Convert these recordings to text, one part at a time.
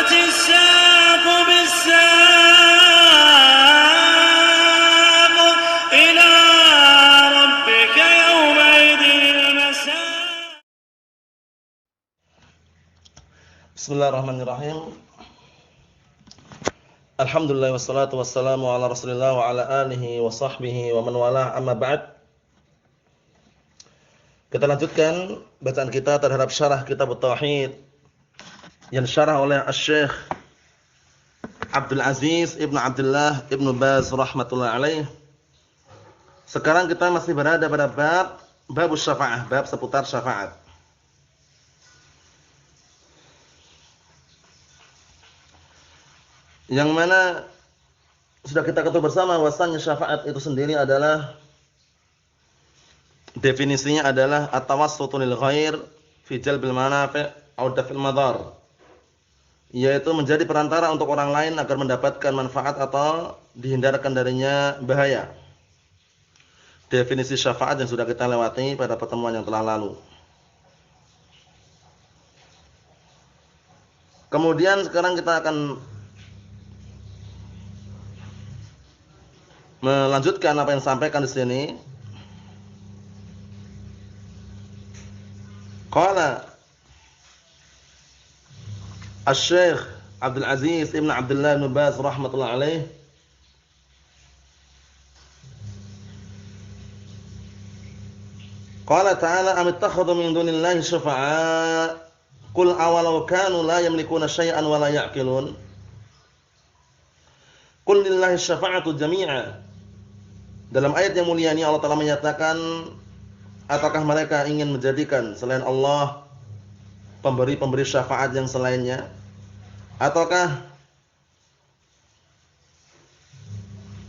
والتفت الساق بالساق إلى ربك يومئذ المساق. Bismillahirrahmanirrahim. Alhamdulillah wassalatu wassalamu ala Rasulillah wa ala alihi wa sahbihi wa man walah, amma ba'd. Kita lanjutkan bacaan kita terhadap syarah kitab Tauhid yang syarah oleh Asy-Syaikh Abdul Aziz Ibnu Abdullah Ibnu Baz rahmatullah alaih. Sekarang kita masih berada pada bab syafa'ah, bab seputar syafaat. Yang mana sudah kita ketahui bersama bahwasanya syafaat itu sendiri adalah definisinya adalah at-tawassutu lil ghair fi jalbil manafi' aw daf'il madar, yaitu menjadi perantara untuk orang lain agar mendapatkan manfaat atau dihindarkan darinya bahaya. Definisi syafaat yang sudah kita lewati pada pertemuan yang telah lalu. Kemudian sekarang kita akan melanjutkan apa yang disampaikan di sini. Qala Asy-Syaikh Abdul Aziz Ibnu Abdullah Ibnu Baz rahmatullah alaih, qala ta'ala am ittakhadhu min dunillahi syufa'a qul awalau kanu la yamlikuna syai'an wa la ya'qilun qul lillahi syafa'atu jami'a. Dalam ayat yang mulia ini Allah Ta'ala menyatakan, ataukah mereka ingin menjadikan selain Allah pemberi-pemberi syafaat yang selainnya, ataukah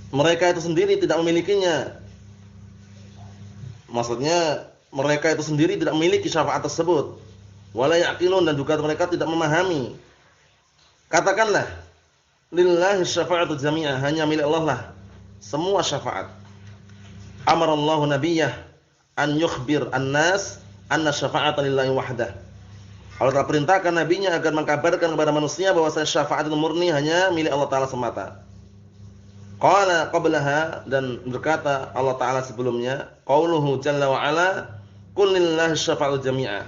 mereka itu sendiri tidak memilikinya? Maksudnya mereka itu sendiri tidak memiliki syafaat tersebut. Wala ya'qilun, dan juga mereka tidak memahami. Katakanlah, lillahi syafa'atu jami'ah, hanya milik Allah lah semua syafaat. Amarallahu nabiyyah an yukhbir an-nas anna syafa'ata lillahi wahdah. Allah telah perintahkan nabinya agar mengkabarkan kepada manusia bahwa syafaat itu murni hanya milik Allah Ta'ala semata. Qala qablaha, dan berkata Allah Ta'ala sebelumnya, qauluhu jalla wa ala, qul lillahi syafa'atu jami'a.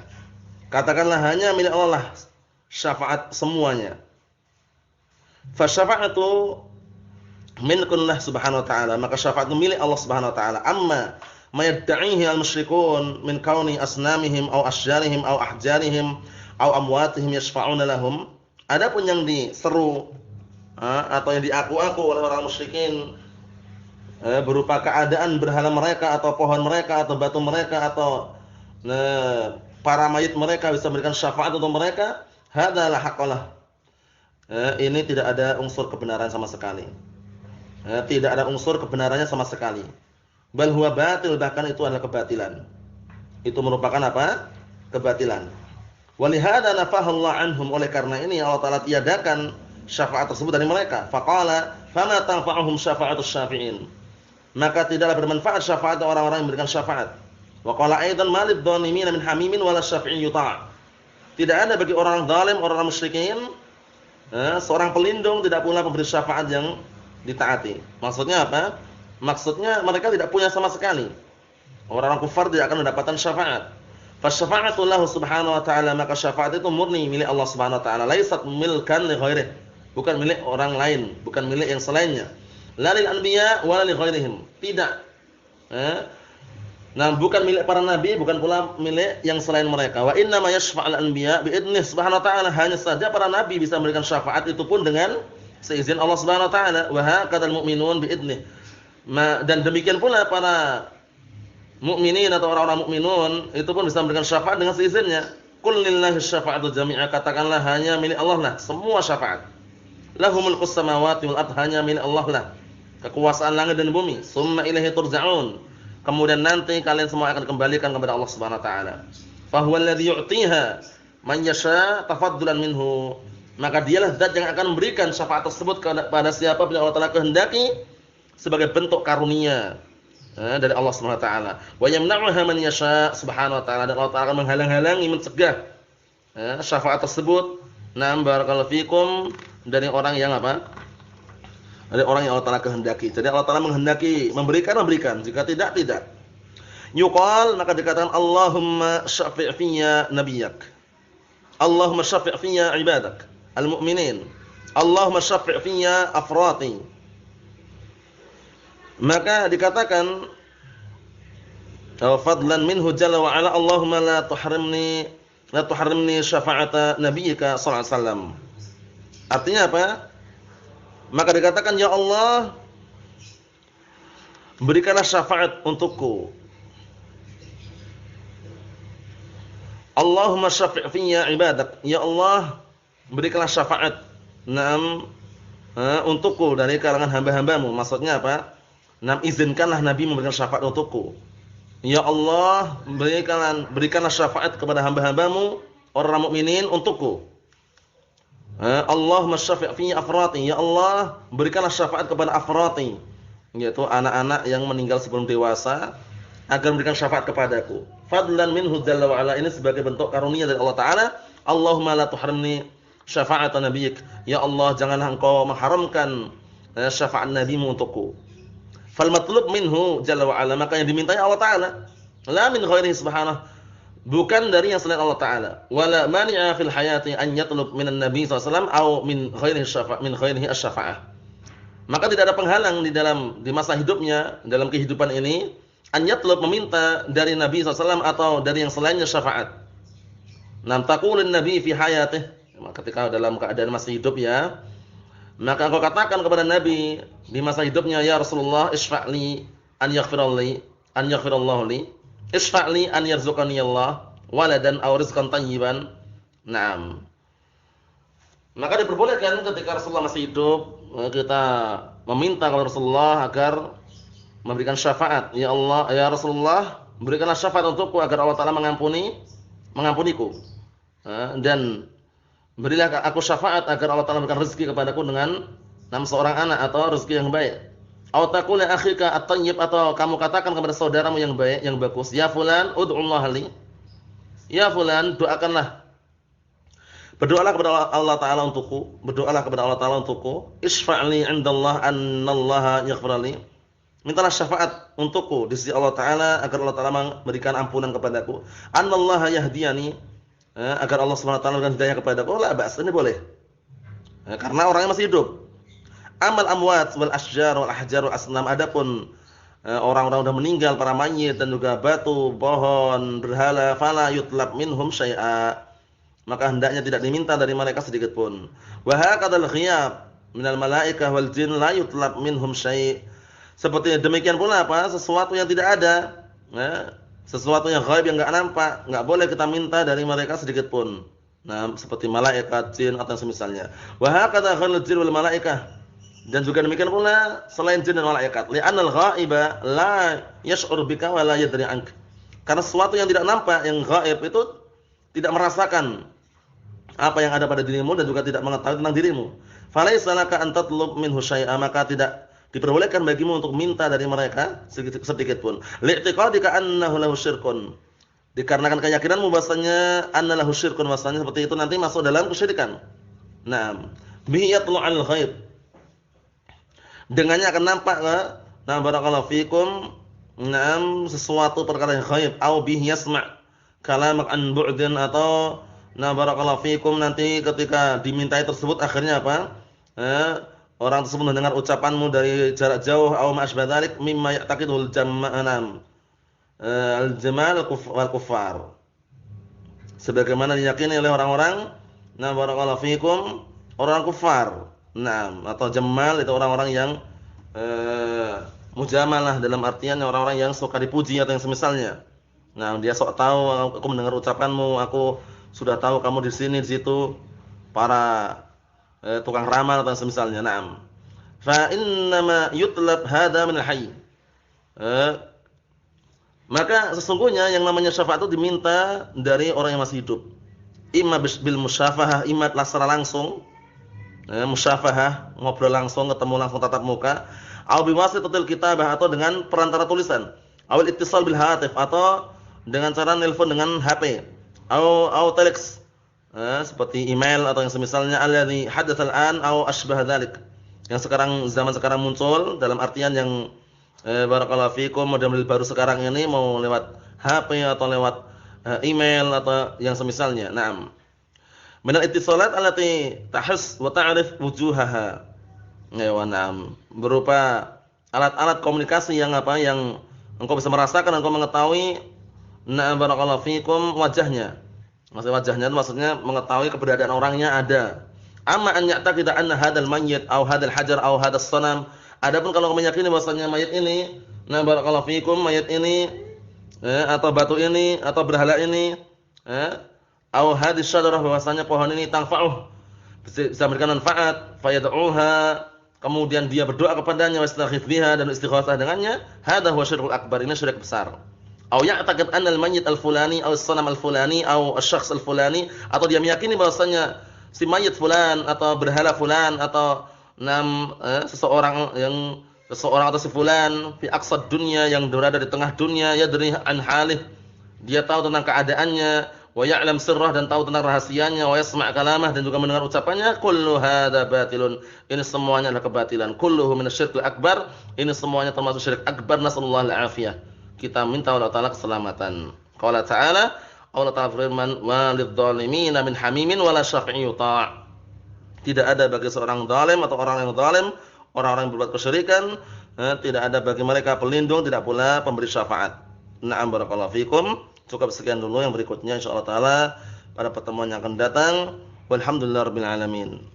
Katakanlah hanya milik Allah lah syafaat semuanya. Fa syafa'atu milkullah subhanahu wa ta'ala, maka syafaat itu milik Allah subhanahu wa ta'ala. Amma mayadda'ihi al-musyrikun min kauni asnamihim aw asjarihim aw ahjarihim aw amwatihim yashfa'una lahum. Adapun yang diseru atau yang diaku-aku oleh orang musyrikin berupa keadaan berhala mereka atau pohon mereka atau batu mereka atau para mayit mereka bisa memberikan syafaat untuk mereka, hadalah haqqalah. Ini tidak ada unsur kebenaran sama sekali. Tidak ada unsur kebenarannya sama sekali. Bal huwa batil, bahkan itu adalah kebatilan. Itu merupakan apa? Kebatilan. Walihada nafahallahu anhum, oleh karena ini Allah Ta'ala tiadakan syafaat tersebut dari mereka. Faqala fama tanfa'uhum syafa'atus syafi'in, maka tidaklah bermanfaat syafaat orang-orang yang memberikan syafaat. Wa qala aidan malid dhalimin min hamimin wala syafi'in yuta'. Tidak ada bagi orang zalim, orang musyrikin, seorang pelindung, tidak pula pemberi syafaat yang ditaati. Maksudnya apa? Maksudnya mereka tidak punya sama sekali. Orang-orang kufar tidak akan mendapatkan syafaat. Fasyafa'atu lahu subhanahu wa ta'ala, maka syafaat itu murni milik Allah subhanahu wa ta'ala. Laisat milkan li ghairihi, bukan milik orang lain, bukan milik yang selainnya. La lil anbiya wa la li ghairihim, tidak. Nah, bukan milik para nabi, bukan pula milik yang selain mereka. Wa inna ma yashfa'ul anbiya bi idnih subhanahu wa ta'ala, hanya saja para nabi bisa memberikan syafaat itu pun dengan seizin Allah Subhanahu wa taala. Wa hakadzal mu'minun bi idnih, dan demikian pula para mukminin atau orang-orang mukminun itu pun bisa memberikan syafaat dengan seizinnya. Qul lillahi syafa'atu jami'a, katakanlah hanya milik Allah lah semua syafaat. Lahumul mulkus samawati wal ardh, hanya milik Allah lah kekuasaan langit dan bumi. Summa ilaihi turja'un, kemudian nanti kalian semua akan kembalikan kepada Allah Subhanahu wa taala. Fa huwal ladzi yu'tiha man yasha tafaddulan minhu, maka dialah zat yang akan memberikan syafaat tersebut kepada siapa yang Allah Taala kehendaki sebagai bentuk karunia dari Allah Subhanahu wa taala. Wa yamna'uha man yasha subhanahu wa taala, dan Allah Taala akan menghalang-halangi, mencegah syafaat tersebut Naam barakallahu fikum, dari orang yang apa? Dari orang yang Allah Ta'ala kehendaki. Jadi Allah Ta'ala menghendaki memberikan, jika tidak, tidak. Yuqal, maka dikatakan Allahumma syafi' fiyya nabiyyak. Allahumma syafi' fiyya ibadak al-mu'minin. Allahumma syafi' fiyya afrati. Maka dikatakan fadlan minhu jalla wa ala, Allahumma la tuharrimni syafa'ata nabiyyika sallallahu alaihi wasallam. Artinya apa? Maka dikatakan, ya Allah, berikanlah syafaat untukku. Allahumma syafi' fiyya ibadak. Ya Allah, berikanlah syafaat untukku dari kalangan hamba-hambamu. Maksudnya apa? Izinkanlah Nabi memberikan syafaat untukku. Ya Allah, berikanlah syafaat kepada hamba-hambamu orang mukminin untukku. Allahumma syafi' fiyya afrati. Ya Allah, berikanlah syafaat kepada afrati, yaitu anak-anak yang meninggal sebelum dewasa, agar memberikan syafaat kepadaku. Fadlan minhu jalla wa ala, ini sebagai bentuk karunia dari Allah Ta'ala. Allahumma la tuharrimni syafa'ata nabiyyik. Ya Allah, janganlah engkau mengharamkan syafaat nabimu untukku. Fal matlub minhu jalla wa ala, maka yang dimintai Allah Ta'ala, la min ghairihi subhanahu, bukan dari yang selain Allah Ta'ala. Wala mani'a fil hayati an yatlub minan nabi sallallahu alaihi wasallam au min ghairihi asy-syafa'ah. Maka tidak ada penghalang di masa hidupnya, dalam kehidupan ini, an yatlub, meminta dari Nabi SAW atau dari yang selainnya syafaat. Nam taqulun nabi fi hayatih, ketika dalam keadaan masih hidup ya, maka engkau katakan kepada Nabi di masa hidupnya, ya Rasulullah, isfa'li an yaghfirallahu li, isfa'li an yarzuqani Allah waladan aw rizqan tayyiban. Naam. Maka diperbolehkan ketika Rasulullah masih hidup, kita meminta kepada Rasulullah agar memberikan syafaat. Ya Allah, ya Rasulullah, berikanlah syafaat untukku agar Allah Ta'ala mengampuniku. Dan berilah aku syafaat agar Allah Ta'ala memberikan rezeki kepadaku dengan seorang anak atau rezeki yang baik. Aw taqul li akhika at-tayyib, atau kamu katakan kepada saudaramu yang baik, yang bagus, ya fulan ud'ullah li. Ya fulan, berdoalah kepada Allah Ta'ala untukku, isfa'li 'indallah annallaha yaghfirli. Mintalah syafaat untukku di sisi Allah Ta'ala agar Allah Ta'ala memberikan ampunan kepadaku. Anallaha yahdiyani, agar Allah Subhanahu wa taala memberikan hidayah kepadaku. La ba's, ini boleh. Karena orangnya masih hidup. Amal amwat wal asjar wal ahjar wal asnam, adapun orang-orang sudah meninggal, para mayit dan juga batu, pohon, berhala, fala yutlab minhum syai'a, maka hendaknya tidak diminta dari mereka sedikit pun. Wa hakadzal ghiyab minal malaikah wal jin la yutlab minhum syai'. Seperti demikian pula apa? Sesuatu yang tidak ada, sesuatu yang ghaib, yang enggak nampak, enggak boleh kita minta dari mereka sedikit pun. Nah, seperti malaikat, jin atau semisalnya. Wa hakadza ghairul jin wal malaikah. Dan juga demikian pula selain jin dan malaikat. Li'anal ghaiba la yash'ur bika wa la yadri anka. Karena sesuatu yang tidak nampak, yang ghaib itu tidak merasakan apa yang ada pada dirimu dan juga tidak mengetahui tentang dirimu. Falaisa laka an tatlub minhu syai'a, maka tidak diperbolehkan bagimu untuk minta dari mereka sedikit pun. Li'tiqadika annahu lahu syirkun. Dikarenakan keyakinanmu bahwasanya annahu syirkun, bahwasanya seperti itu nanti masuk dalam kesyirikan. Naam. Bihi yatlu'al ghaib. Dengannya akan nampak, barakallahu fikum, sesuatu perkara yang ghaib, au bihi yasma' kalamak an bu'din, atau barakallahu fikum, nanti ketika dimintai tersebut akhirnya apa? Orang tersebut mendengar ucapanmu dari jarak jauh, au ma'asbah dzalik mimma ya'taqidul al-jamal wal kuffar. Sebagaimana diyakini oleh orang-orang, barakallahu fikum, orang kufar. Atau jamal itu orang-orang yang mujamalah, dalam artian orang-orang yang suka dipuji atau yang semisalnya. Dia sok tahu, aku mendengar ucapanmu, aku sudah tahu kamu di sini di situ, para tukang ramal atau yang semisalnya. Fa innama yutlab hadza min al-hayy. Maka sesungguhnya yang namanya syafaat itu diminta dari orang yang masih hidup. Imma bil musyafahah, imma secara langsung, musyafahah, ngobrol langsung, ketemu langsung tatap muka, au biwasitatil kitabah, atau dengan perantara tulisan, au ittisal bil hatif, atau dengan cara nelpon dengan HP, au telex, seperti email atau yang semisalnya, alladzi hadatsal an aw asbah dzalik. Yang sekarang zaman sekarang muncul dalam artian yang barakallahu fikum model-model baru sekarang ini mau lewat HP atau lewat email atau yang semisalnya. Naam. Minal ittisalat allati tahus wa ta'rif wujuhaha. Ya wa na'am. Berupa alat-alat komunikasi yang yang engkau bisa merasakan, engkau mengetahui na'am barakallahu fikum wajahnya. Wajahnya itu maksudnya mengetahui keberadaan orangnya ada. Amma an ya'taqida anna hadzal mayyit aw hadzal hajar aw hadzal sanam. Adapun kalau kamu meyakini bahwasanya mayit ini, na'am barakallahu fikum, mayit ini atau batu ini atau berhala ini aw hadhihi syajarah, bahwasanya pohon ini tanfa'uh, bisa memberikan manfaat, fayad'uha, kemudian dia berdoa kepadanya, wastaghits biha, dan istighatsah dengannya, hadza huwa syirkul akbar, ini syirik besar. Aw ya'taqid anna al-mayyit al-fulani aw as-sanam al-fulani aw asy-syakhs al-fulani, atau dia meyakini bahwasanya si mayit fulan atau berhala fulan atau seseorang atau si fulan fi aqsad dunya, yang berada di tengah dunia, yadri an halih, dia tahu tentang keadaannya, wa ya'lam sirrah, dan tahu tentang rahasianya, wa yasma' kalamah, dan juga mendengar ucapannya. Kullu hadza batilun, ini semuanya adalah kebatilan. Kulluhu minasyirkil akbar, ini semuanya termasuk syirik akbar. Nasallallahu al-afiyah, kita minta Allah Ta'ala keselamatan. Qala ta'ala, Allah Ta'ala firman, walidh-dhalimina min hamimin wala syafi'i yuta'. Tidak ada bagi seorang zalim atau orang yang zalim, orang-orang yang berbuat kesyirikan, tidak ada bagi mereka pelindung, tidak pula pemberi syafaat. Na'am barakallahu fikum. Cukup sekian dulu, yang berikutnya insyaallah taala pada pertemuan yang akan datang. Walhamdulillahirabbil alamin.